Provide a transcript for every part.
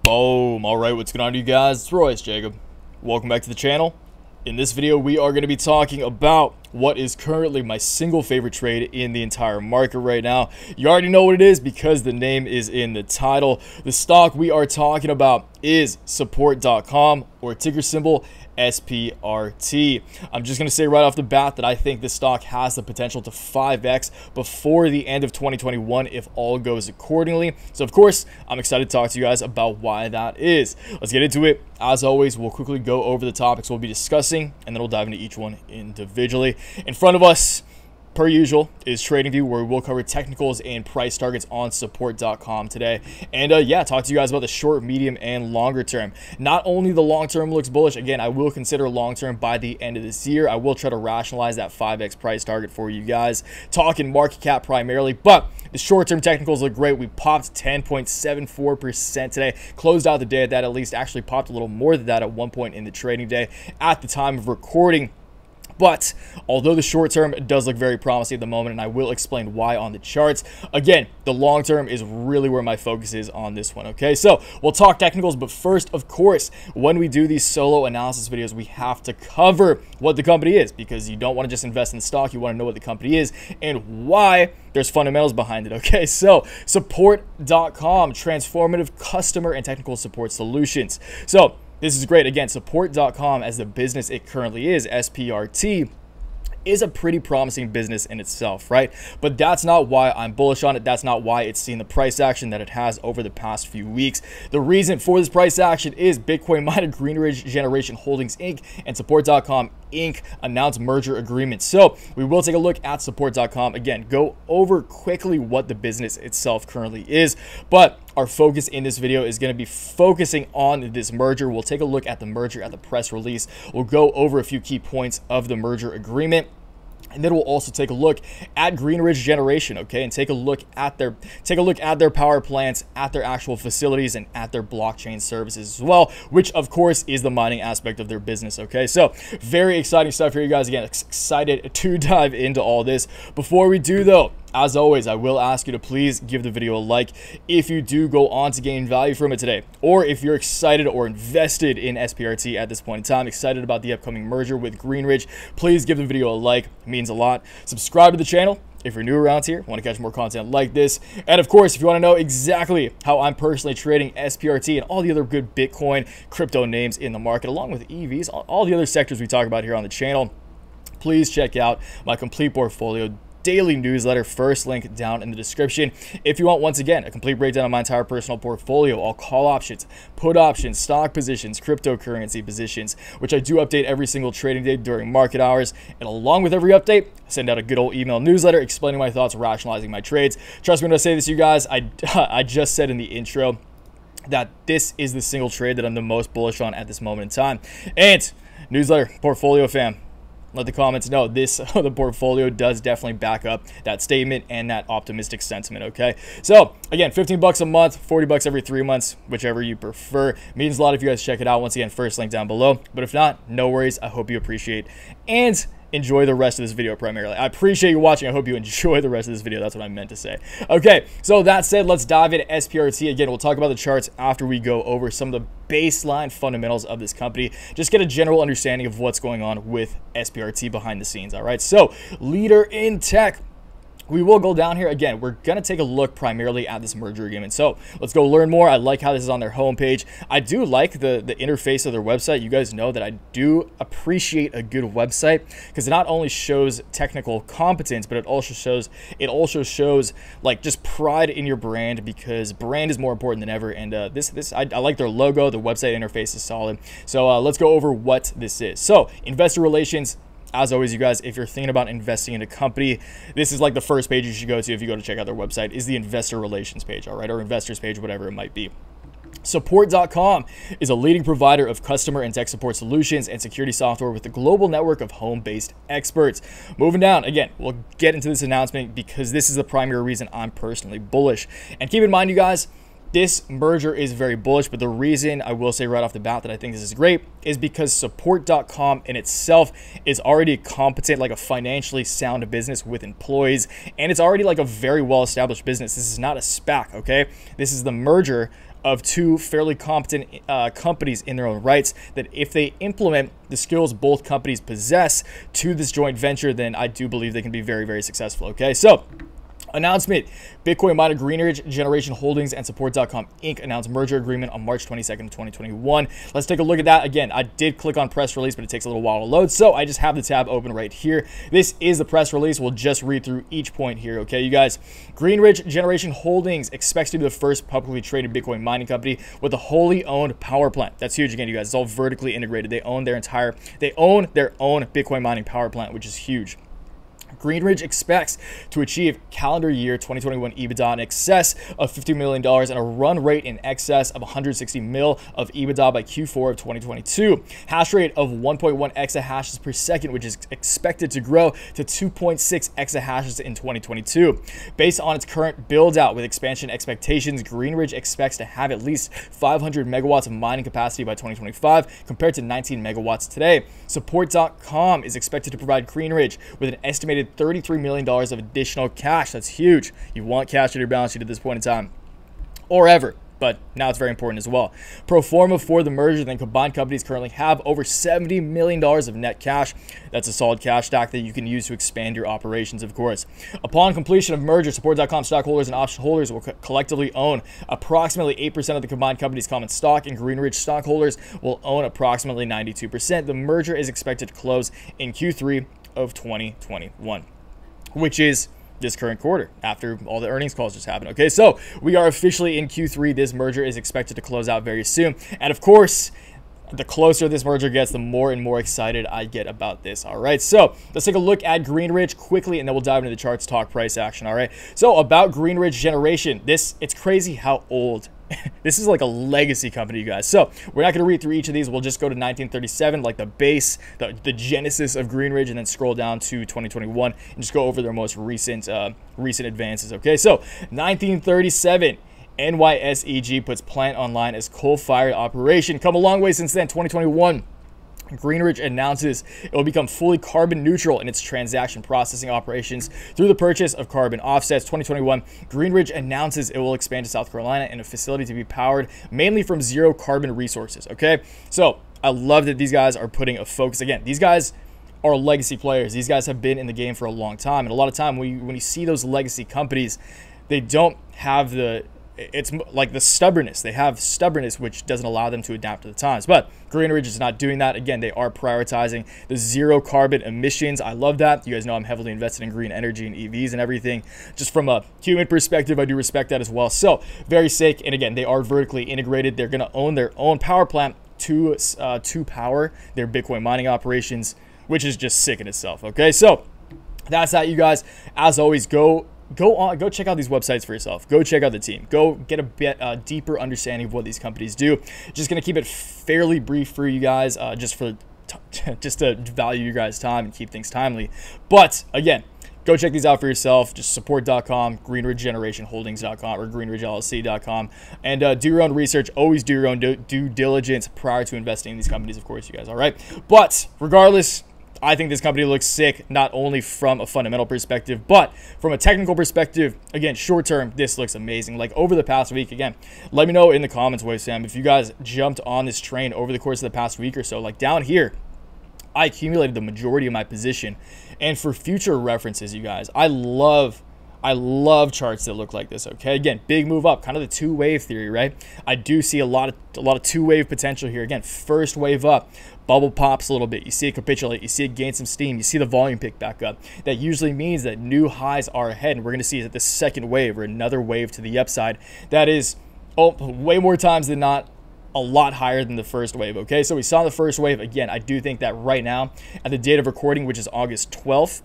Boom. Alright, what's going on, you guys? It's Royce Jacob. Welcome back to the channel. In this video, we are going to be talking about what is currently my single favorite trade in the entire market right now. You already know what it is because the name is in the title. The stock we are talking about is support.com, or ticker symbol SPRT. I'm just going to say right off the bat that I think this stock has the potential to 5x before the end of 2021 if all goes accordingly. So of course, I'm excited to talk to you guys about why that is. Let's get into it. As always, we'll quickly go over the topics we'll be discussing, and then we'll dive into each one individually. In front of us, per usual, is TradingView, where we'll cover technicals and price targets on support.com today. And yeah, talk to you guys about the short, medium, and longer term. Not only the long term looks bullish, again, I will consider long term by the end of this year. I will try to rationalize that 5x price target for you guys. Talking market cap primarily, but the short-term technicals look great. We popped 10.74% today. Closed out the day at that, at least. Actually popped a little more than that at one point in the trading day at the time of recording. But although the short term does look very promising at the moment, and I will explain why on the charts, again, the long term is really where my focus is on this one, okay? So we'll talk technicals, but first, of course, when we do these solo analysis videos, we have to cover what the company is, because you don't want to just invest in the stock. You want to know what the company is and why there's fundamentals behind it, okay? So support.com, transformative customer and technical support solutions. So this is great. Again, support.com, as the business it currently is, SPRT, is a pretty promising business in itself, right? But that's not why I'm bullish on it. That's not why it's seen the price action that it has over the past few weeks. The reason for this price action is Bitcoin miner Greenridge Generation Holdings Inc. and support.com Inc. announced merger agreements. So we will take a look at support.com. Again, go over quickly what the business itself currently is, but our focus in this video is going to be focusing on this merger. We'll take a look at the merger at the press release. We'll go over a few key points of the merger agreement. And then we'll also take a look at Greenridge Generation, okay, and take a look at their power plants, at their actual facilities, and at their blockchain services as well, which of course is the mining aspect of their business, okay? So very exciting stuff here, you guys. Again, excited to dive into all this. Before we do, though, as always, I will ask you to please give the video a like if you do go on to gain value from it today, or if you're excited or invested in SPRT at this point in time, excited about the upcoming merger with Greenridge. Please give the video a like. It means a lot. Subscribe to the channel if you're new around here, want to catch more content like this. And of course, if you want to know exactly how I'm personally trading SPRT and all the other good Bitcoin crypto names in the market, along with EVs, all the other sectors we talk about here on the channel, please check out my complete portfolio daily newsletter, first link down in the description. If you want, once again, a complete breakdown of my entire personal portfolio, all call options, put options, stock positions, cryptocurrency positions, which I do update every single trading day during market hours. And along with every update, I send out a good old email newsletter explaining my thoughts, rationalizing my trades. Trust me when I say this, you guys, I just said in the intro that this is the single trade that I'm the most bullish on at this moment in time. And newsletter, portfolio fam, let the comments know the portfolio does definitely back up that statement and that optimistic sentiment, okay? So again, 15 bucks a month, 40 bucks every 3 months, whichever you prefer. Means a lot if you guys check it out. Once again, first link down below. But if not, no worries. I hope you appreciate and enjoy the rest of this video primarily. I appreciate you watching. I hope you enjoy the rest of this video. That's what I meant to say. Okay, so that said, let's dive into SPRT. Again, we'll talk about the charts after we go over some of the baseline fundamentals of this company. Just get a general understanding of what's going on with SPRT behind the scenes, all right? So, leader in tech. We will go down here. Again, we're going to take a look primarily at this merger agreement. So let's go learn more. I like how this is on their homepage. I do like the interface of their website. You guys know that I do appreciate a good website because it not only shows technical competence, but it also shows like just pride in your brand, because brand is more important than ever. And I like their logo. The website interface is solid. So let's go over what this is. So investor relations. As always, you guys, if you're thinking about investing in a company, this is like the first page you should go to if you go to check out their website, is the investor relations page, all right, or investors page, whatever it might be. Support.com is a leading provider of customer and tech support solutions and security software with a global network of home-based experts. Moving down, again, we'll get into this announcement because this is the primary reason I'm personally bullish. And keep in mind, you guys, this merger is very bullish, but the reason I will say right off the bat that I think this is great is because support.com in itself is already a competent, like a financially sound business with employees, and it's already like a very well-established business. This is not a SPAC, okay? This is the merger of two fairly competent companies in their own rights, that if they implement the skills both companies possess to this joint venture, then I do believe they can be very, very successful. Okay, so announcement: Bitcoin miner Greenridge Generation Holdings and Support.com Inc. announced merger agreement on March 22nd, 2021. Let's take a look at that. Again, I did click on press release, but it takes a little while to load, so I just have the tab open right here. This is the press release. We'll just read through each point here, okay, you guys? Greenridge Generation Holdings expects to be the first publicly traded Bitcoin mining company with a wholly owned power plant. That's huge again, you guys. It's all vertically integrated. They own their own Bitcoin mining power plant, which is huge. Greenridge expects to achieve calendar year 2021 EBITDA in excess of $50 million and a run rate in excess of 160 mil of EBITDA by Q4 of 2022. Hash rate of 1.1 exahashes per second, which is expected to grow to 2.6 exahashes in 2022. Based on its current build out with expansion expectations, Greenridge expects to have at least 500 megawatts of mining capacity by 2025 compared to 19 megawatts today. Support.com is expected to provide Greenridge with an estimated $33 million of additional cash. That's huge. You want cash on your balance sheet at this point in time, or ever, but now it's very important as well. Pro forma for the merger, then combined companies currently have over $70 million of net cash. That's a solid cash stack that you can use to expand your operations, of course. Upon completion of merger, Support.com stockholders and option holders will collectively own approximately 8% of the combined company's common stock, and Greenridge stockholders will own approximately 92%. The merger is expected to close in Q3 of 2021, which is this current quarter after all the earnings calls just happened. Okay, so we are officially in Q3. This merger is expected to close out very soon, and of course, the closer this merger gets, the more and more excited I get about this. All right, so let's take a look at Greenridge quickly, and then we'll dive into the charts, talk price action. All right, so about Greenridge Generation, it's crazy how old this is, like a legacy company, you guys. So we're not going to read through each of these. We'll just go to 1937, like the base, the genesis of Greenridge, and then scroll down to 2021 and just go over their most recent advances. Okay, so 1937. NYSEG puts plant online as coal-fired operation. Come a long way since then. 2021. Greenridge announces it will become fully carbon neutral in its transaction processing operations through the purchase of carbon offsets. 2021, Greenridge announces it will expand to South Carolina in a facility to be powered mainly from zero carbon resources. Okay, so I love that these guys are putting a focus. Again, these guys are legacy players. These guys have been in the game for a long time, and a lot of time when you see those legacy companies, they don't have it's like the stubbornness. They have stubbornness, which doesn't allow them to adapt to the times. But Greenridge is not doing that. Again, they are prioritizing the zero carbon emissions. I love that. You guys know I'm heavily invested in green energy and EVs and everything. Just from a human perspective, I do respect that as well. So very sick. And again, they are vertically integrated. They're going to own their own power plant to power their Bitcoin mining operations, which is just sick in itself. Okay, so that's that, you guys. As always, go check out these websites for yourself. Go check out the team. Go get a bit deeper understanding of what these companies do. Just gonna keep it fairly brief for you guys, just to value your guys' time and keep things timely. But again, go check these out for yourself. Just support.com, greenridgegenerationholdings.com, or greenridgellc.com, and do your own research. Always do your own due diligence prior to investing in these companies, of course, you guys. All right. But regardless, I think this company looks sick, not only from a fundamental perspective, but from a technical perspective. Again, short term, this looks amazing. Like over the past week, again, let me know in the comments, Sam, if you guys jumped on this train over the course of the past week or so. Like down here, I accumulated the majority of my position. And for future references, you guys, I love charts that look like this. Okay, again, big move up, kind of the two-wave theory, right? I do see a lot of two-wave potential here. Again, first wave up, bubble pops a little bit, you see it capitulate, you see it gain some steam, you see the volume pick back up. That usually means that new highs are ahead, and we're going to see that the second wave, or another wave to the upside, that is way more times than not a lot higher than the first wave. Okay, so we saw the first wave. Again, I do think that right now, at the date of recording, which is August 12th,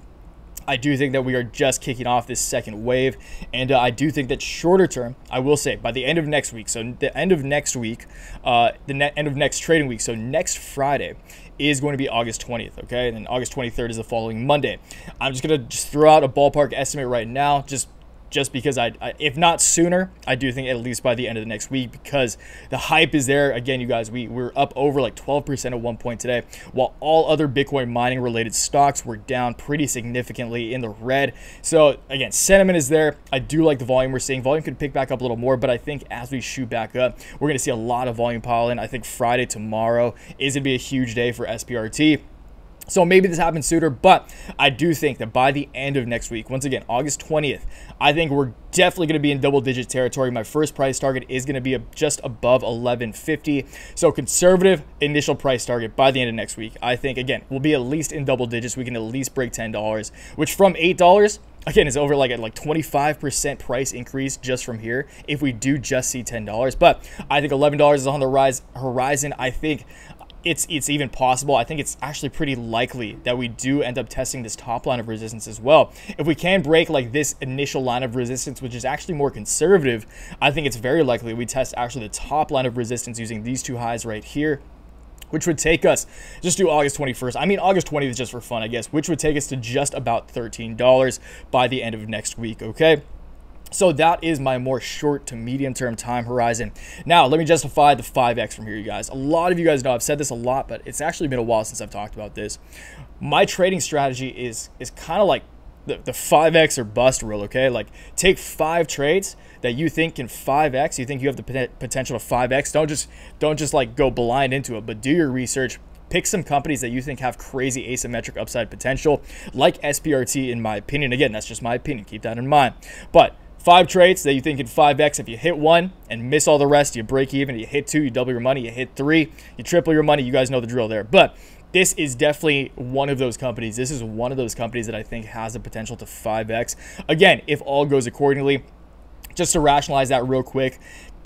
I do think that we are just kicking off this second wave, and I do think that shorter term, I will say, by the end of next week, so the end of next week, end of next trading week, so next Friday is going to be August 20th, okay? And then August 23rd is the following Monday. I'm just going to throw out a ballpark estimate right now, just just because if not sooner, I do think at least by the end of the next week, because the hype is there. Again, you guys, we're up over like 12% at one point today, while all other Bitcoin mining related stocks were down pretty significantly in the red. So again, sentiment is there. I do like the volume we're seeing. Volume could pick back up a little more, but I think as we shoot back up, we're going to see a lot of volume pile in. I think Friday, tomorrow is going to be a huge day for SPRT. So maybe this happens sooner, but I do think that by the end of next week, once again, August 20th, I think we're definitely going to be in double-digit territory. My first price target is going to be just above 1150. So conservative initial price target by the end of next week. I think, again, we'll be at least in double digits. We can at least break $10, which from $8, again, is over like a 25% price increase just from here if we do just see $10. But I think $11 is on the horizon. I think it's even possible. I think it's actually pretty likely that we do end up testing this top line of resistance as well. If we can break like this initial line of resistance, which is actually more conservative, I think it's very likely we test actually the top line of resistance using these two highs right here, which would take us, just do August 21st. I mean, August 20th is just for fun, I guess, which would take us to just about $13 by the end of next week, okay? So that is my more short to medium term time horizon. Now, let me justify the 5X from here, you guys. A lot of you guys know I've said this a lot, but it's actually been a while since I've talked about this. My trading strategy is kind of like the 5X or bust rule, okay? Like, take 5 trades that you think can 5X, you think you have the potential to 5X. Don't just like go blind into it, but do your research. Pick some companies that you think have crazy asymmetric upside potential, like SPRT, in my opinion. Again, that's just my opinion. Keep that in mind. But 5 trades that you think can 5X. If you hit 1 and miss all the rest, you break even. You hit 2, you double your money. You hit 3, you triple your money. You guys know the drill there. But this is definitely one of those companies. This is one of those companies that I think has the potential to 5X. Again, if all goes accordingly. Just to rationalize that real quick,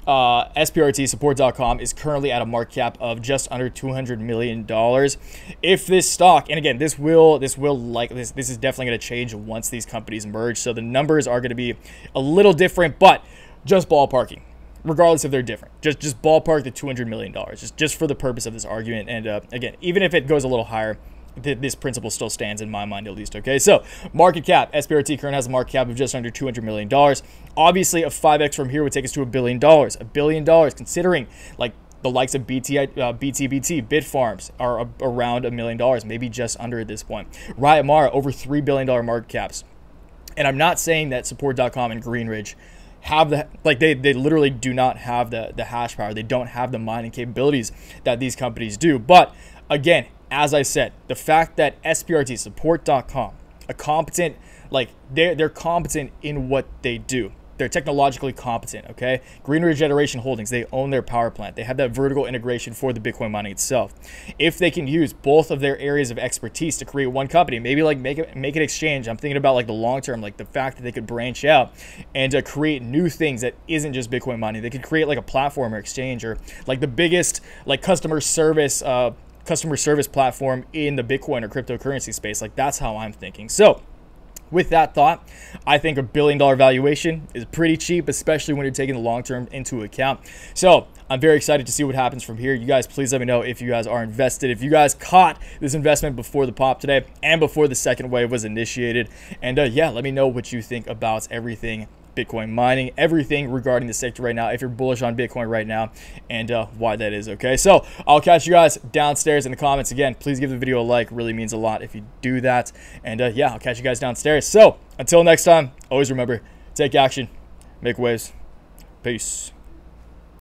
SPRT support.com is currently at a market cap of just under $200 million. If this stock, and again, this is definitely going to change once these companies merge. So the numbers are going to be a little different, but just ballparking, regardless if they're different, just ballpark the $200 million, just for the purpose of this argument. And again, even if it goes a little higher, this principle still stands in my mind, at least, okay? So market cap, SPRT currently has a market cap of just under $200 million. Obviously, a 5X from here would take us to $1 billion. $1 billion, considering like the likes of btbt, Bitfarms are around $1 million, maybe just under at this point. Riot Mara, over $3 billion market caps. And I'm not saying that support.com and Greenridge have the, like, they literally do not have the hash power. They don't have the mining capabilities that these companies do. But again, as I said, the fact that SPRT support.com, a competent, like they're competent in what they do. They're technologically competent, okay? Green Regeneration Holdings, they own their power plant. They have that vertical integration for the Bitcoin mining itself. If they can use both of their areas of expertise to create one company, maybe like make it exchange. I'm thinking about like the long term, like the fact that they could branch out and create new things that isn't just Bitcoin mining. They could create like a platform or exchange, or like the biggest like customer service platform in the Bitcoin or cryptocurrency space. Like, that's how I'm thinking. So with that thought, I think $1 billion valuation is pretty cheap, especially when you're taking the long term into account. So I'm very excited to see what happens from here. You guys, please let me know if you guys are invested, if you guys caught this investment before the pop today and before the second wave was initiated. And yeah, let me know what you think about everything Bitcoin mining, everything regarding the sector right now, if you're bullish on Bitcoin right now, and why that is, okay? So I'll catch you guys downstairs in the comments. Again, please give the video a like. Really means a lot if you do that. And yeah, I'll catch you guys downstairs. So until next time, always remember, take action, make waves. Peace.